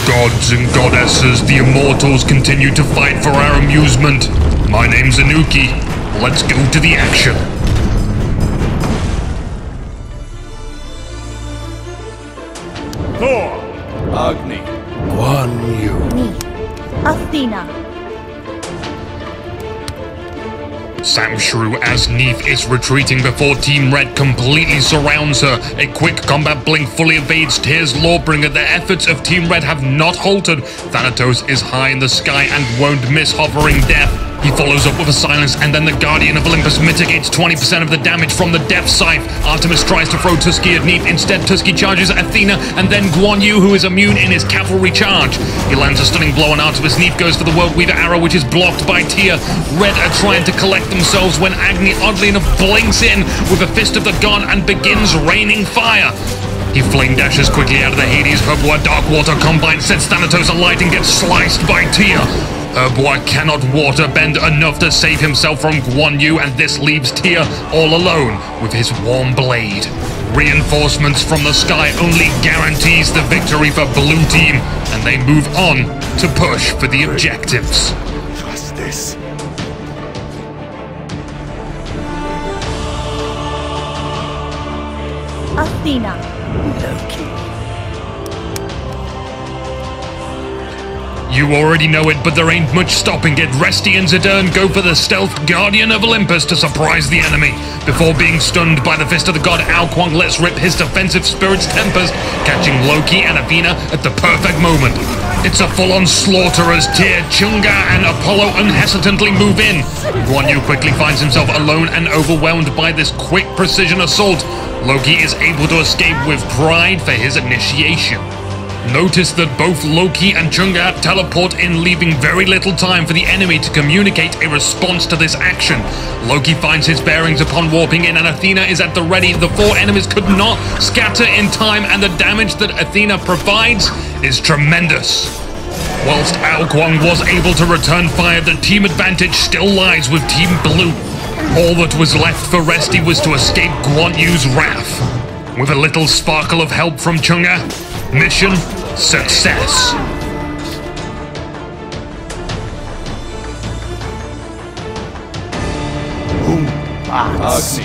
Gods and goddesses, the immortals continue to fight for our amusement. My name's Anuki. Let's go to the action. Thor! Agni. Guan Yu. Me. Athena. Samshrew as Neith is retreating before Team Red completely surrounds her. A quick combat blink fully evades Tyr's Lawbringer. The efforts of Team Red have not halted. Thanatos is high in the sky and won't miss hovering death. He follows up with a silence, and then the Guardian of Olympus mitigates 20% of the damage from the Death Scythe. Artemis tries to throw Tusky at Neith. Instead, Tusky charges Athena, and then Guan Yu, who is immune in his cavalry charge. He lands a stunning blow on Artemis. Neith goes for the World Weaver arrow, which is blocked by Tyr. Red are trying to collect themselves when Agni, oddly enough, blinks in with a Fist of the God and begins raining fire. He flame dashes quickly out of the Hades. Herbois Darkwater Combine sets Thanatos alight and gets sliced by Tyr. Herbois cannot water bend enough to save himself from Guan Yu, and this leaves Tyr all alone with his warm blade. Reinforcements from the sky only guarantees the victory for Blue Team, and they move on to push for the objectives. Trust this. Athena. You already know it, but there ain't much stopping it. Resti and Zidane go for the stealth Guardian of Olympus to surprise the enemy. Before being stunned by the Fist of the God, Ao Kuang lets rip his defensive Spirit's Tempest, catching Loki and Athena at the perfect moment. It's a full-on slaughter as Tyr, Chunga, and Apollo unhesitantly move in. Guan Yu quickly finds himself alone and overwhelmed by this quick precision assault. Loki is able to escape with pride for his initiation. Notice that both Loki and Chunga teleport in, leaving very little time for the enemy to communicate a response to this action. Loki finds his bearings upon warping in, and Athena is at the ready. The four enemies could not scatter in time, and the damage that Athena provides is tremendous. Whilst Ao Kuang was able to return fire, the team advantage still lies with Team Blue. All that was left for Resti was to escape Guan Yu's wrath. With a little sparkle of help from Chunga, mission success. Agni.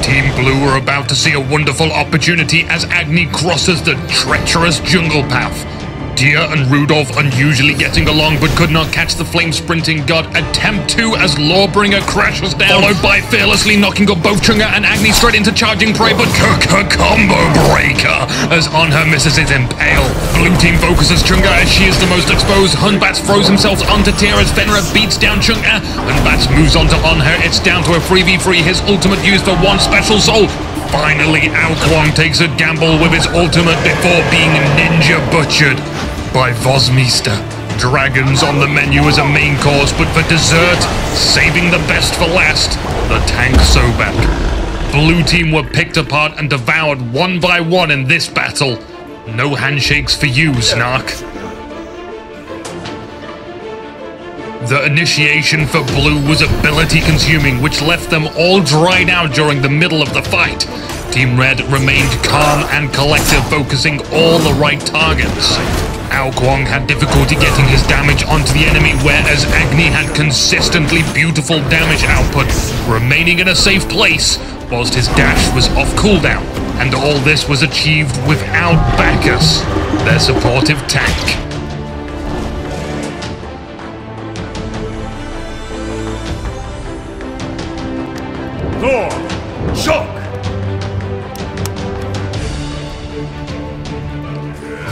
Team Blue are about to see a wonderful opportunity as Agni crosses the treacherous jungle path. Tyr and Rudolph unusually getting along, but could not catch the flame-sprinting god. Attempt to as Lawbringer crashes down, followed by fearlessly knocking up both Chunga and Agni straight into charging prey, but combo breaker as On Her misses it impale. Blue Team focuses Chunga as she is the most exposed. Hunbats throws himself onto Tyr as Fenrir beats down Chunga. Hunbats moves on to On Her. It's down to a 3v3, his ultimate used for one special soul. Finally, Ao Kuang takes a gamble with his ultimate before being ninja butchered by Vosmeister. Dragons on the menu as a main course, but for dessert, saving the best for last, the tank Sobek. Blue Team were picked apart and devoured one by one in this battle. No handshakes for you, Snark. The initiation for Blue was ability consuming, which left them all dried out during the middle of the fight. Team Red remained calm and collected, focusing all the right targets. Ao Kuang had difficulty getting his damage onto the enemy, whereas Agni had consistently beautiful damage output, remaining in a safe place whilst his dash was off cooldown. And all this was achieved without Bacchus, their supportive tank. Thor! Shock!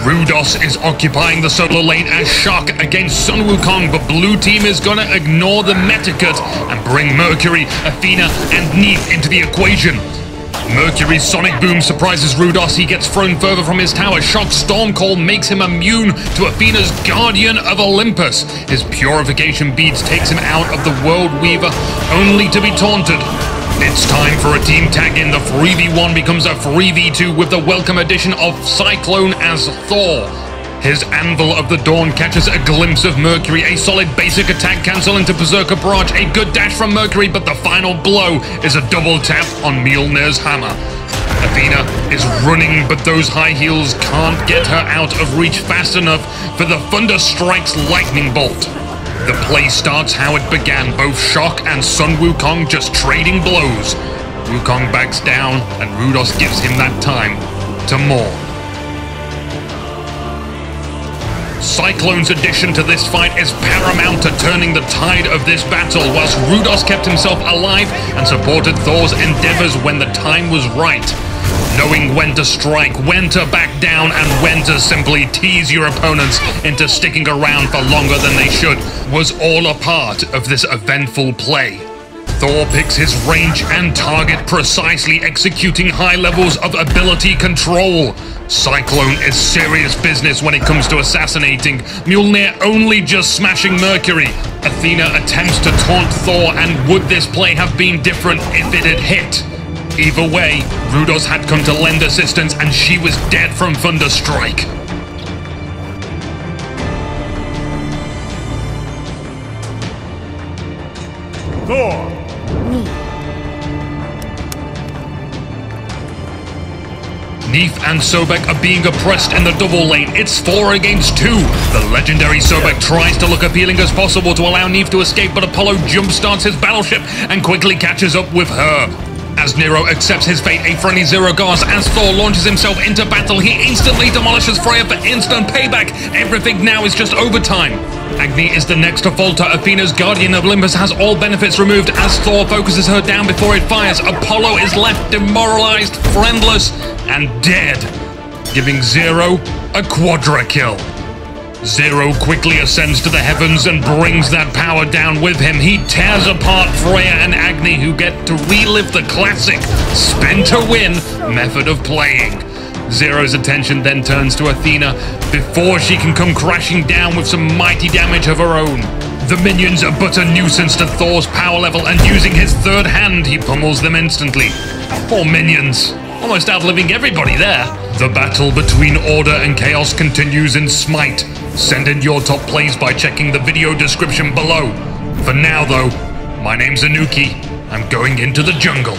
Rudos is occupying the solo lane as Shock against Sun Wukong, but Blue Team is gonna ignore the Metacut and bring Mercury, Athena, and Neith into the equation. Mercury's Sonic Boom surprises Rudos. He gets thrown further from his tower. Shock's Storm Call makes him immune to Athena's Guardian of Olympus. His Purification Beads takes him out of the World Weaver, only to be taunted. It's time for a team tag in. The 3v1 becomes a 3v2 with the welcome addition of Cyclone as Thor. His Anvil of the Dawn catches a glimpse of Mercury, a solid basic attack cancel into Berserker Barrage, a good dash from Mercury, but the final blow is a double tap on Mjolnir's hammer. Athena is running, but those high heels can't get her out of reach fast enough for the Thunder Strike's lightning bolt. The play starts how it began, both Shock and Sun Wukong just trading blows. Wukong backs down, and Rudos gives him that time to mourn. Cyclone's addition to this fight is paramount to turning the tide of this battle, whilst Rudos kept himself alive and supported Thor's endeavors when the time was right. Knowing when to strike, when to back down, and when to simply tease your opponents into sticking around for longer than they should was all a part of this eventful play. Thor picks his range and target precisely, executing high levels of ability control. Cyclone is serious business when it comes to assassinating, Mjolnir only just smashing Mercury. Athena attempts to taunt Thor, and would this play have been different if it had hit? Either way, Rudos had come to lend assistance, and she was dead from Thunderstrike. Thor! Neith and Sobek are being oppressed in the double lane. It's 4 against 2. The legendary Sobek tries to look appealing as possible to allow Neith to escape, but Apollo jumpstarts his battleship and quickly catches up with her. As Nero accepts his fate, a friendly Zero Guards as Thor launches himself into battle. He instantly demolishes Freya for instant payback. Everything now is just overtime. Agni is the next to falter. Athena's Guardian of Olympus has all benefits removed as Thor focuses her down before it fires. Apollo is left demoralized, friendless, and dead, giving Zero a Quadra kill. Zero quickly ascends to the heavens and brings that power down with him. He tears apart Freya and Agni, who get to relive the classic spin to win method of playing. Zero's attention then turns to Athena before she can come crashing down with some mighty damage of her own. The minions are but a nuisance to Thor's power level, and using his third hand, he pummels them instantly. Poor minions, almost outliving everybody there. The battle between Order and Chaos continues in SMITE. Send in your top plays by checking the video description below. For now though, my name's Anuki. I'm going into the jungle.